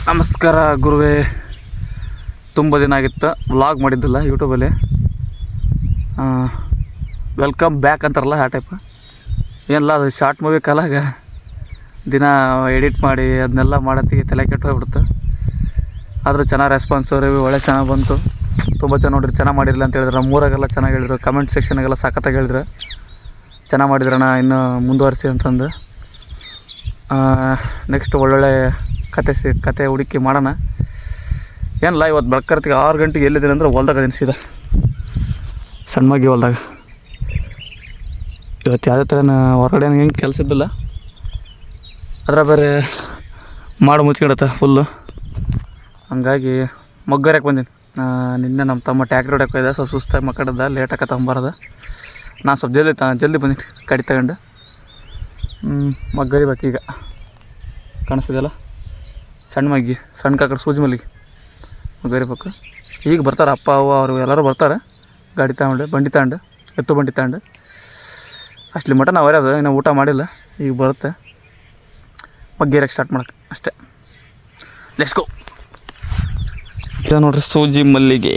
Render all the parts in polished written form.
ನಮಸ್ಕಾರ ಗುರುವೇ. ತುಂಬ ದಿನ ಆಗಿತ್ತು ವ್ಲಾಗ್ ಮಾಡಿದ್ದಿಲ್ಲ ಯೂಟ್ಯೂಬಲ್ಲಿ. ವೆಲ್ಕಮ್ ಬ್ಯಾಕ್ ಅಂತಾರಲ್ಲ ಆ ಟೈಪ್. ಏನಿಲ್ಲ, ಅದು ಶಾರ್ಟ್ ಮೂವಿ ಕಾಲಾಗ ದಿನ ಎಡಿಟ್ ಮಾಡಿ ಅದನ್ನೆಲ್ಲ ಮಾಡತ್ತಿಗೆ ತಲೆ ಕೆಟ್ಟು ಹೋಗ್ಬಿಡ್ತು. ಆದರೂ ಚೆನ್ನಾಗಿ ರೆಸ್ಪಾನ್ಸು, ರಿವ್ಯೂ ಒಳ್ಳೆ ಚೆನ್ನಾಗಿ ಬಂತು. ತುಂಬ ಚೆನ್ನಾಗಿ ನೋಡಿರಿ, ಚೆನ್ನಾಗಿ ಮಾಡಿರಲಿಲ್ಲ ಅಂತ ಹೇಳಿದ್ರು. ನಮ್ಮೂರಾಗೆಲ್ಲ ಚೆನ್ನಾಗಿ ಹೇಳಿದ್ರು, ಕಮೆಂಟ್ ಸೆಕ್ಷನ್ಗೆಲ್ಲ ಸಖತ್ತಾಗಿ ಹೇಳಿದ್ರು, ಚೆನ್ನಾಗಿ ಮಾಡಿದ್ರಣ್ಣ, ಇನ್ನೂ ಮುಂದುವರಿಸಿ ಅಂತಂದು. ನೆಕ್ಸ್ಟ್ ಒಳ್ಳೊಳ್ಳೆ ಕತೆ ಹುಡುಕಿ ಮಾಡೋಣ. ಏನಿಲ್ಲ, ಇವತ್ತು ಬೆಳಕರ್ತಿಗೆ 6 ಗಂಟೆಗೆ ಎಲ್ಲಿದ್ದೀನಿ ಅಂದರೆ ಹೊಲ್ದಾಗ ಅದೀನಿ, ಸೀದಾ ಸಣ್ಣವಾಗಿ ಹೊಲ್ದಾಗ. ಇವತ್ತು ಯಾವುದೇ ಥರ ಹೊರಗಡೆ ಹೆಂಗೆ ಕೆಲಸ ಇದ್ದಿಲ್ಲ, ಅದರ ಬೇರೆ ಮಾಡು ಮುಚ್ಚಿಡತ್ತೆ ಫುಲ್ಲು. ಹಂಗಾಗಿ ಮೊಗ್ಗರಕ್ಕೆ ಬಂದೀನಿ. ನಿನ್ನೆ ನಮ್ಮ ತಮ್ಮ ಟ್ಯಾಕ್ರಿ ಹೊಡಕ್ಕೆ ಹೋಯ್ದೆ, ಸ್ವಲ್ಪ ಸುಸ್ತಾಗಿ ಮಕ್ಕಳದ, ಲೇಟಾಗಿ ತಗೊಂಬಾರ್ದು. ನಾನು ಸ್ವಲ್ಪ ಜಲ್ದಿ ಬಂದೀನಿ ಕಡಿ ತಗೊಂಡು. ಮಗ್ಗರಿಬೇಕು ಈಗ, ಕಾಣಿಸ್ತಿದೆಯಲ್ಲ, ಸಣ್ಣ ಮಗ್ಗಿ, ಸಣ್ಣ ಕಾಕಡೆ ಸೂಜಿ ಮಲ್ಲಿಗೆ ಮಗ್ಗರಿಬೇಕು. ಈಗ ಬರ್ತಾರೆ ಅಪ್ಪ ಅವ್ವ ಅವರು ಎಲ್ಲರೂ ಬರ್ತಾರೆ, ಗಾಡಿ ತಗೊಂಡು, ಬಂಡಿ ತಗೊಂಡು, ಎತ್ತು ಬಂಡಿ ತಗೊಂಡು. ಅಷ್ಟಲಿ ಮಟ ನಾವು ಅವರದು ಇನ್ನೂ ಊಟ ಮಾಡಿಲ್ಲ, ಈಗ ಬರುತ್ತೆ. ಮಗ್ಗೇರಕ್ಕೆ ಸ್ಟಾರ್ಟ್ ಮಾಡೋಕ್ಕೆ ಅಷ್ಟೇ. Let's go. ಇದು ನೋಡ್ರಿ ಸೂಜಿ ಮಲ್ಲಿಗೆ.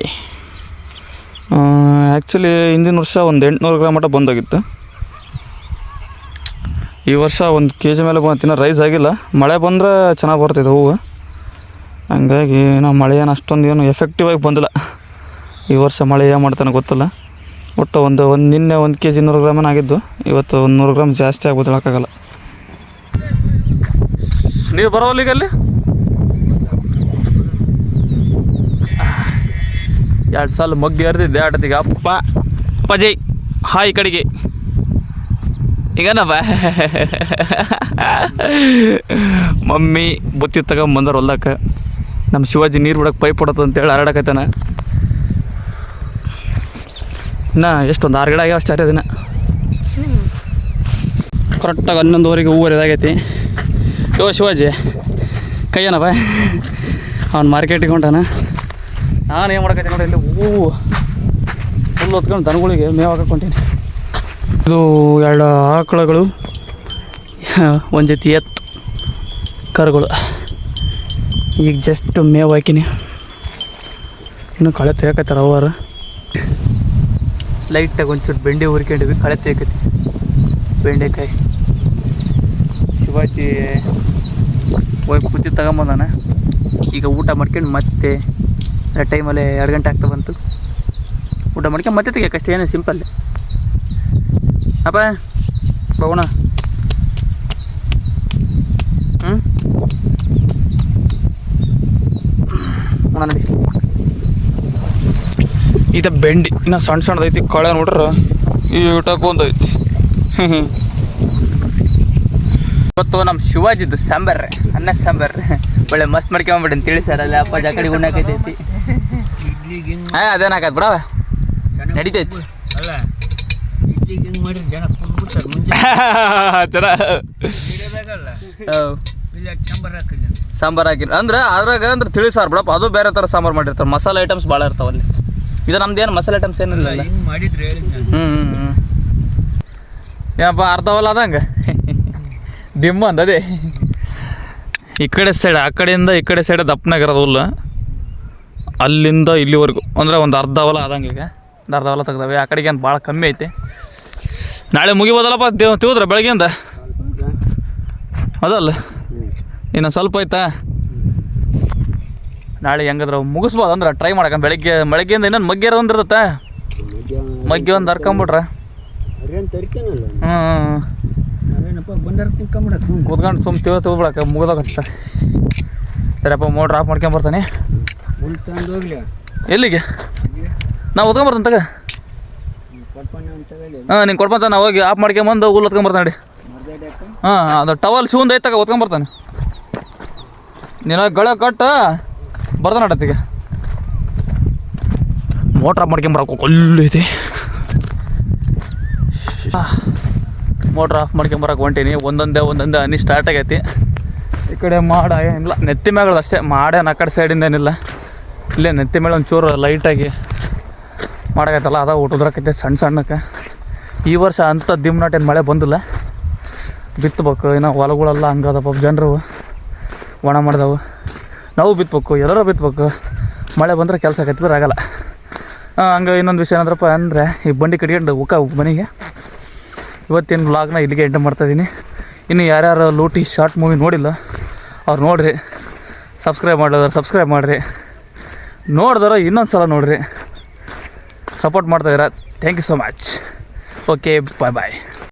ಆ್ಯಕ್ಚುಲಿ ಹಿಂದಿನ ವರ್ಷ ಒಂದು 800 ಗ್ರಾಮ್ ಮಟ ಬಂದೋಗಿತ್ತು. ಈ ವರ್ಷ 1 kg ಮೇಲೆ ಬಂತಿನ ರೈಸ್ ಆಗಿಲ್ಲ. ಮಳೆ ಬಂದರೆ ಚೆನ್ನಾಗಿ ಬರ್ತಿದೆ ಹೂವು. ಹಂಗಾಗಿ ನಾವು ಮಳೆ ಏನು ಅಷ್ಟೊಂದು ಏನು ಎಫೆಕ್ಟಿವ್ ಆಗಿ ಬಂದಿಲ್ಲ ಈ ವರ್ಷ. ಮಳೆ ಏನು ಮಾಡ್ತಾನೆ ಗೊತ್ತಿಲ್ಲ. ಒಟ್ಟು ನಿನ್ನೆ 1 kg 100 ಗ್ರಾಮನ ಆಗಿದ್ದು, ಇವತ್ತು 100 ಗ್ರಾಮ್ ಜಾಸ್ತಿ ಆಗ್ಬೋದು, ಹೇಳೋಕ್ಕಾಗಲ್ಲ. ನೀವು ಬರೋಲ್ಲ ಈಗ ಅಲ್ಲಿ 2 ಸಲ ಮಗ್ಗಿ ಹರಿದಿದ್ದೆ ಆಟತಿಗೆ. ಅಪ್ಪಾಜಿ ಹಾಯ್ ಕಡೆಗೆ ಈಗನಪ್ಪ ಮಮ್ಮಿ ಬುತ್ತಿ ತಗೊಂಬಂದಾರ ಹೊಲ್ದಕ್ಕೆ. ನಮ್ಮ ಶಿವಾಜಿ ನೀರು ಬಿಡೋಕೆ ಪೈಪ್ ಹೊಡೋದು ಅಂತೇಳಿ ಹರಡಕತ್ತಾನ. ಇನ್ನು ಎಷ್ಟೊಂದು 6 ಗಿಡ ಆಗ್ಯಾವ ಅಷ್ಟೇ ದಿನ. ಕರೆಕ್ಟಾಗಿ 11:15 ಹೂವು ಇದಾಗೈತಿ. ಶಿವಾಜಿ ಕೈಯನಪ್ಪ, ಅವ್ನು ಮಾರ್ಕೆಟಿಗೆ ಹೊಂಟಾನ. ನಾನು ಏನು ಮಾಡಕತ್ತೀನಿ ನೋಡಿ, ಇಲ್ಲಿ ಹೂವು ಫುಲ್ ಹೊತ್ಕೊಂಡು ದನಗಳಿಗೆ ಮೇವು ಹಾಕೊಂತೀನಿ. ಇದು 2 ಆಕಳುಗಳು, 1 ಜೊತೆ ಎತ್ತು ಕರುಗಳು. ಈಗ ಜಸ್ಟ್ ಮೇವು ಹಾಕಿನಿ, ಇನ್ನು ಕಳೆ ತೆಗಕತ್ತಾರ ಅವರು. ಲೈಟಾಗಿ ಒಂಚೂರು ಬೆಂಡೆ ಹುರ್ಕೊಂಡಿವಿ, ಕಳೆ ತೆಗಕತ್ತಿ ಬೆಂಡೆಕಾಯಿ. ಶಿವಾಜಿ ಹೋಗಿ ಬುತ್ತಿ ತಗೊಂಬಂದಾನ. ಈಗ ಊಟ ಮಾಡ್ಕೊಂಡು ಮತ್ತೆ ಟೈಮಲ್ಲಿ 2 ಗಂಟೆ ಆಗ್ತಾ ಬಂತು. ಊಟ ಮಾಡ್ಕೊಂಡು ಮತ್ತೆ ತೆಗಿಯಕ್ಕಷ್ಟೇ, ಏನು ಸಿಂಪಲ್. ಅಪ್ಪ ಬಗೋಣ. ನಡಿ. ಇದು ಬೆಂಡಿ ಇನ್ನು ಸಣ್ಣದೈತಿ, ಕಳೆ ನೋಡ್ರೆ ಈ ಊಟಕ್ಕೆ ಒಂದೈತಿ. ಇವತ್ತು ನಮ್ಮ ಶಿವಾಜಿದ್ದು ಸಾಂಬಾರು, ಅನ್ನ ಸಾಂಬಾರು ಒಳ್ಳೆ ಮಸ್ತ್ ಮಾಡ್ಕೊಂಬಿಡಿ ಅಂತ ತಿಳಿಸ್ಯಾರ. ಅಲ್ಲಿ ಅಪ್ಪ ಜಾಕಡಿ ಗುಣ್ಣಾಕೈತೈತಿ. ಅದೇನಾಕತ್ ಬಿಡವ, ನಡಿತೈತಿ. ಸಾಂಬಾರು ಹಾಕಿ ಅಂದ್ರೆ ಅದ್ರಾಗ ಅಂದ್ರೆ ತಿಳಿಸಾರ ಬಿಡಪ್ಪ, ಅದು ಬೇರೆ ಥರ ಸಾಂಬಾರು ಮಾಡಿರ್ತಾರೆ. ಮಸಾಲೆ ಐಟಮ್ಸ್ ಭಾಳ ಇರ್ತಾವ ಅಲ್ಲಿ. ಇದು ನಮ್ದು ಏನು ಮಸಾಲೆ ಐಟಮ್ಸ್ ಏನಿಲ್ಲ. ಏನಪ್ಪ ಅರ್ಧ ಹೊಲ ಅದಂಗೆ ದಿಮ್ಮ ಅಂದ. ಅದೇ ಈ ಕಡೆ ಸೈಡ್, ಆ ಕಡೆಯಿಂದ ಈ ಕಡೆ ಸೈಡ್ ದಪ್ಪನಾಗಿರೋದು ಹುಲ್ಲು, ಅಲ್ಲಿಂದ ಇಲ್ಲಿವರೆಗೂ ಅಂದರೆ ಒಂದು ಅರ್ಧ ಹೊಲ ಆದಂಗೆ. ಈಗ ಒಂದು ಅರ್ಧ ಹೊಲ ತೆಗ್ದಾವೆ. ಆ ಕಡೆಗೆ ಏನು ಭಾಳ ಕಮ್ಮಿ ಐತೆ. ನಾಳೆ ಮುಗಿಬೋದಲ್ಲಪ್ಪ ತಿವಿದ್ರೆ ಬೆಳಗ್ಗೆಯಿಂದ? ಅದಲ್ಲ, ಇನ್ನು ಸ್ವಲ್ಪ ಆಯ್ತಾ. ನಾಳೆ ಹೆಂಗದ್ರೆ ಮುಗಿಸ್ಬೋದು ಅಂದ್ರೆ ಟ್ರೈ ಮಾಡಕ್ಕೆ. ಬೆಳಗ್ಗೆಯಿಂದ ಇನ್ನೊಂದು ಮಗ್ಗೆ ಒಂದಿರ್ತತೆ, ಮಗ್ಗೆ ಒಂದು ಹರ್ಕೊಂಬಿಟ್ರೆ ಕೂತ್ಕೊಂಡು ಸುಮ್ಮ ತಿಳ್ಬಿಡಕ್ಕೆ ಮುಗಿದೋಗತ್ತೆ. ಸರಿಯಪ್ಪ, ಮೋಟ್ರ್ ಆಫ್ ಮಾಡ್ಕೊಂಬರ್ತಾನೆ. ಎಲ್ಲಿಗೆ? ನಾವು ಹೊತ್ಕೊಂಬರ್ತಾನೆ ತಗ. ನೀನು ಕೊಡ್ಬಂತಾನೆ, ನಾವು ಹೋಗಿ ಆಫ್ ಮಾಡ್ಕೊಂಬಂದು ಹುಲ್ಲು ಹೊತ್ಕೊಂಬರ್ತಾನೆ ನಡಿ. ಅದು ಟವಲ್ ಶೂಂದು ಐತೆ ತಗ, ಹೊತ್ಕೊಂಬರ್ತಾನೆ. ನೀನು ಗಳ ಕಟ್ಟು ಬರ್ತಾನೆ ನಡತ್ತಿಗೆ. ಮೋಟ್ರ್ ಆಫ್ ಮಾಡ್ಕೊಂಬರಕ್ಕೆ ಕೊಲ್ಲೈತಿ. ಮೋಟ್ರ್ ಆಫ್ ಮಾಡ್ಕೊಂಬರಕ್ಕೆ ಹೊಂಟೀನಿ. ಒಂದೊಂದೇ ಹನಿ ಸ್ಟಾರ್ಟ್ ಆಗೈತಿ. ಈ ಕಡೆ ಮಾಡ ಏನಿಲ್ಲ, ನೆತ್ತಿ ಮ್ಯಾಗಳದು ಅಷ್ಟೇ. ಮಾಡೇನು ಆ ಕಡೆ ಸೈಡಿಂದ ಏನಿಲ್ಲ. ಇಲ್ಲೇ ನೆತ್ತಿ ಮೇಲೆ ಒಂಚೂರು ಲೈಟಾಗಿ ಮಾಡಾಕೈತಲ್ಲ, ಅದ ಊಟದ್ರಾಕೈತೆ ಸಣ್ಣಕ್ಕೆ. ಈ ವರ್ಷ ಅಂಥ ದಿಮ್ನಾಟೇನು ಮಳೆ ಬಂದಿಲ್ಲ. ಬಿತ್ತಬೇಕು ಇನ್ನು ಹೊಲಗಳೆಲ್ಲ ಹಂಗದ ಪಾಪ ಜನರು. ಒಣ ಮಾಡಿದವು. ನಾವು ಬಿತ್ಬೇಕು, ಎಲ್ಲರೂ ಬಿತ್ಬೇಕು. ಮಳೆ ಬಂದರೆ ಕೆಲಸ ಕತ್ತಿದ್ರೆ ಆಗಲ್ಲ. ಹಂಗೆ ಇನ್ನೊಂದು ವಿಷಯ ಏನಂದ್ರಪ್ಪ ಅಂದರೆ ಈ ಬಂಡಿ ಕಟ್ಕೊಂಡು ಮನೆಗೆ ಇವತ್ತಿನ ವ್ಲಾಗ್ನ ಇಲ್ಲಿಗೆ ಎಂಡ್ ಮಾಡ್ತಾಯಿದ್ದೀನಿ. ಇನ್ನು ಯಾರ್ಯಾರು ಲೂಟಿ ಶಾರ್ಟ್ ಮೂವಿ ನೋಡಿಲ್ಲ ಅವ್ರು ನೋಡಿರಿ, ಸಬ್ಸ್ಕ್ರೈಬ್ ಮಾಡಿರಿ, ನೋಡಿದ್ರೆ ಇನ್ನೊಂದು ಸಲ ನೋಡಿರಿ, ಸಪೋರ್ಟ್ ಮಾಡ್ತಾಯಿದ್ದೀರಾ. Thank you so much. Okay, bye.